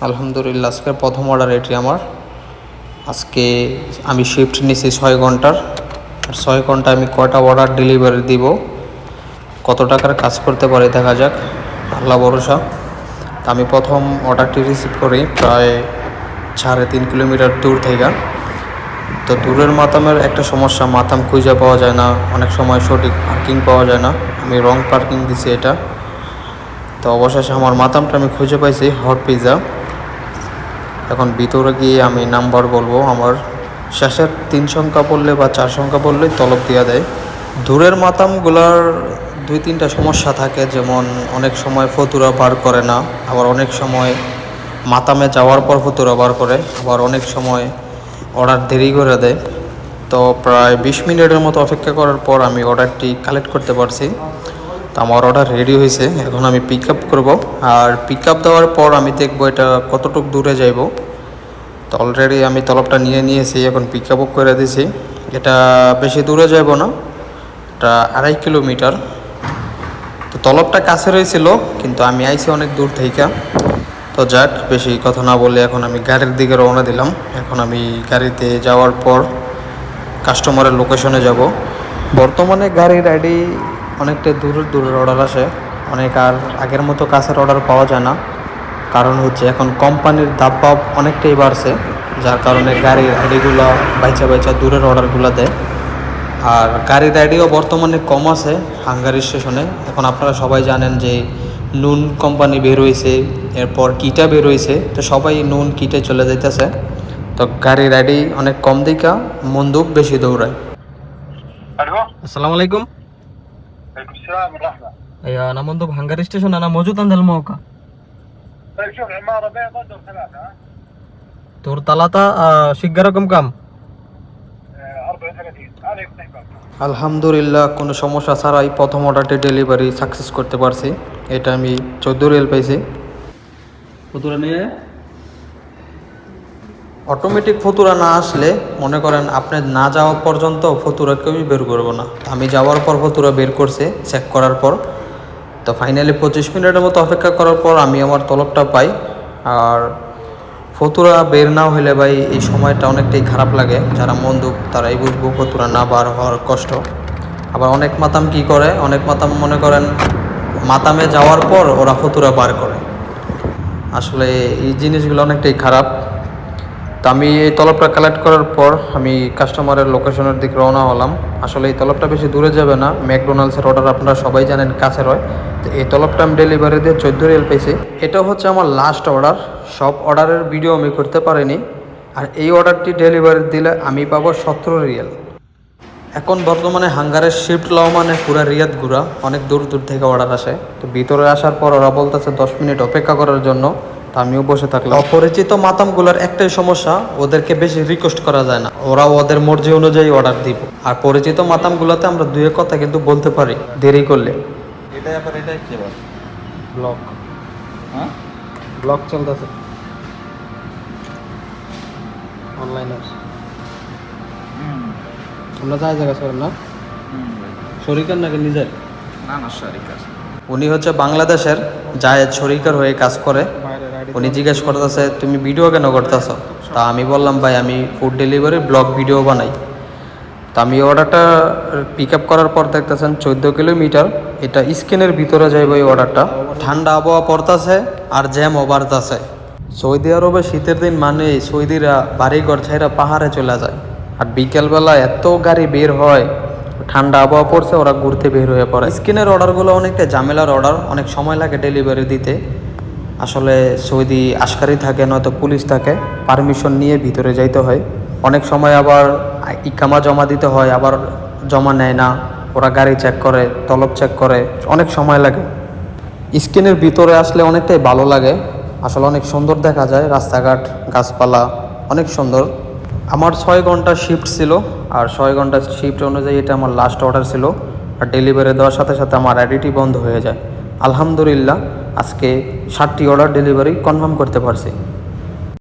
আলহামদুলিল্লাহ, আজকের প্রথম অর্ডার এটি আমার। আজকে আমি শিফট নিছি 6 ঘন্টার। আর 6 ঘন্টা আমি কয়টা অর্ডার ডেলিভারি দিব, কত টাকার কাজ করতে পারি দেখা যাক, আল্লাহ ভরসা। তা আমি প্রথম অর্ডারটি রিসিভ করি প্রায় 3.5 কিলোমিটার দূর থেকে। তো দূরের মাতামের একটা সমস্যা, মাতাম খুঁজে পাওয়া যায় না, অনেক সময় সঠিক পার্কিং পাওয়া যায় না। আমি রং পার্কিং দিছি এটা। তো অবশেষে আমার মাতামটা আমি খুঁজে পাইছি, হট পিৎজা। এখন ভিতরে গিয়ে আমি নাম্বার বলবো, আমার শেষের 3 সংখ্যা বললে বা 4 সংখ্যা বললেই তলব দেওয়া দেয়। দূরের মাতামগুলার 2-3টা সমস্যা থাকে, যেমন অনেক সময় ফতুরা বার করে না, আবার অনেক সময় মাতামে যাওয়ার পর ফতুরা বার করে, আবার অনেক সময় অর্ডার দেরি করে দেয়। তো প্রায় 20 মিনিটের মতো অপেক্ষা করার পর আমি অর্ডারটি কালেক্ট করতে পারছি। তো আমার অর্ডার রেডি হয়েছে, এখন আমি পিক আপ করবো। আর পিক আপ দেওয়ার পর আমি দেখবো এটা কতটুকু দূরে যাইব। তো অলরেডি আমি তলবটা নিয়েছি, এখন পিক আপও করে দিয়েছি। এটা বেশি দূরে যাব না, এটা 2.5 কিলোমিটার। তো তলবটা কাছে রয়েছিল, কিন্তু আমি আইছি অনেক দূর থেকে। তো যাক, বেশি কথা না বলে এখন আমি গাড়ির দিকে রওনা দিলাম। এখন আমি গাড়িতে যাওয়ার পর কাস্টমারের লোকেশনে যাব। বর্তমানে গাড়ির আইডি অনেকটা দূরের অর্ডার আসে, অনেক আর আগের মতো কাছের অর্ডার পাওয়া যায় না। কারণ হচ্ছে এখন কোম্পানির দাব্বাব অনেকটাই বাড়ছে, যার কারণে গাড়ির আইডিগুলো বাইচা দূরের অর্ডারগুলো দেয়। আর গাড়ির আইডিও বর্তমানে কম আছে হাঙ্গারি স্টেশনে। এখন আপনারা সবাই জানেন যে নুন কোম্পানি বের হয়েছে, এরপর কিটা বের হয়েছে, তো সবাই নুন কিটে চলে যাইতেছে। তো গাড়ির আইডি অনেক কম দিকা মন্দুক বেশি দৌড়ায়। السلام عليكم. عليكم السلام ورحمة. يا أنا مندوب هنغاري ستيشن، أنا موجود عند الموقع. طيب شوف عمارة بيضاء دور 3 دور 3 شقة رقم كم؟ 34 هذا يفتح باب. আলহামদুলিল্লাহ, কোনো সমস্যা ছাড়াই প্রথম অর্ডারটি ডেলিভারি সাকসেস করতে পারছি। এটা আমি 14 রিয়াল পাইছি। ফতুরা নিয়ে অটোমেটিক ফতুরা না আসলে মনে করেন আপনি না যাওয়া পর্যন্ত ফতুরা কেউই বের করবো না। আমি যাওয়ার পর ফতুরা বের করছে চেক করার পর। তো ফাইনালি 25 মিনিটের মতো অপেক্ষা করার পর আমি আমার তলবটা পাই। আর ফতুরা বের না হলে ভাই এই সময়টা অনেকটাই খারাপ লাগে, যারা মন্দুক তারাই বুঝবো ফতুরা না বার হওয়ার কষ্ট। আবার অনেক মাতাম কি করে, অনেক মাতাম মনে করেন মাতামে যাওয়ার পর ওরা ফতুরা বার করে। আসলে এই জিনিসগুলো অনেকটাই খারাপ। তো আমি এই তলবটা কালেক্ট করার পর আমি কাস্টমারের লোকেশনের দিকে রওনা হলাম। আসলে এই তলবটা বেশি দূরে যাবে না, ম্যাকডোনাল্ডসের অর্ডার আপনারা সবাই জানেন কাছের হয়। তো এই তলবটা আমি ডেলিভারি দিয়ে 14 রিয়াল পেয়েছি। এটা হচ্ছে আমার লাস্ট অর্ডার, সব অর্ডারের ভিডিও আমি করতে পারিনি। আর এই অর্ডারটি ডেলিভারি দিলে আমি পাবো 17 রিয়াল। এখন বর্তমানে হাঙ্গারের শিফট লওয়া মানে পুরা রিয়াদ ঘুরা, অনেক দূর থেকে অর্ডার আসে। তো ভিতরে আসার পর ওরা বলতেছে 10 মিনিট অপেক্ষা করার জন্য। তো আমিও বসে থাকলাম। অপরিচিত মাতামগুলোর একটাই সমস্যা, ওদেরকে বেশি রিকোয়েস্ট করা যায় না, ওরা ওদের মর্জি অনুযায়ী অর্ডার দিব। আর পরিচিত মাতামগুলোতে আমরা দুই কথা কিন্তু বলতে পারি দেরি করলে। এটাই আবার এটাই কি আবার ব্লক, হ্যাঁ ব্লক চলতেছে অনলাইনে। আমরা যাই জায়গা করেন না শরিকার নাকি নিজের? না না শরিকার। উনি হচ্ছে বাংলাদেশের জায়েদ শরিকার হয়ে কাজ করে। উনি জিজ্ঞেস করতেছে তুমি ভিডিও কেন করতেছ? তা আমি বললাম ভাই আমি ফুড ডেলিভারি ব্লগ ভিডিও বানাই। তা আমি অর্ডারটা পিক আপ করার পর দেখতেছেন 14 কিলোমিটার, এটা স্ক্রিনের ভিতরে যাইব এই অর্ডারটা। ঠান্ডা আবহাওয়া পড়তেছে আর জ্যামও বাড়তেছে। সৌদি আরবে শীতের দিন মানে সৌদিরা বাড়িঘর ছেড়ে পাহাড়ে চলে যায়। আর বিকেলবেলা এত গাড়ি বের হয়, ঠান্ডা আবহাওয়া পড়ছে, ওরা ঘুরতে বের হয়ে পড়ে। স্ক্রিনের অর্ডারগুলো অনেকটা ঝামেলার অর্ডার, অনেক সময় লাগে ডেলিভারি দিতে। আসলে সৌদি আশকারি থাকে, নয়তো পুলিশ থাকে, পারমিশন নিয়ে ভিতরে যাইতে হয়। অনেক সময় আবার ইকামা জমা দিতে হয়, আবার জমা নেয় না, ওরা গাড়ি চেক করে, তলব চেক করে, অনেক সময় লাগে। স্ক্রিনের ভিতরে আসলে অনেকটাই ভালো লাগে, আসলে অনেক সুন্দর দেখা যায়, রাস্তাঘাট, গাছপালা অনেক সুন্দর। আমার 6 ঘন্টা শিফট ছিল, আর 6 ঘন্টা শিফট অনুযায়ী এটা আমার লাস্ট অর্ডার ছিল। আর ডেলিভারি দেওয়ার সাথে সাথে আমার আইডিটি বন্ধ হয়ে যায়। আলহামদুলিল্লাহ, আজকে 7টি অর্ডার ডেলিভারি কনফার্ম করতে পারছি।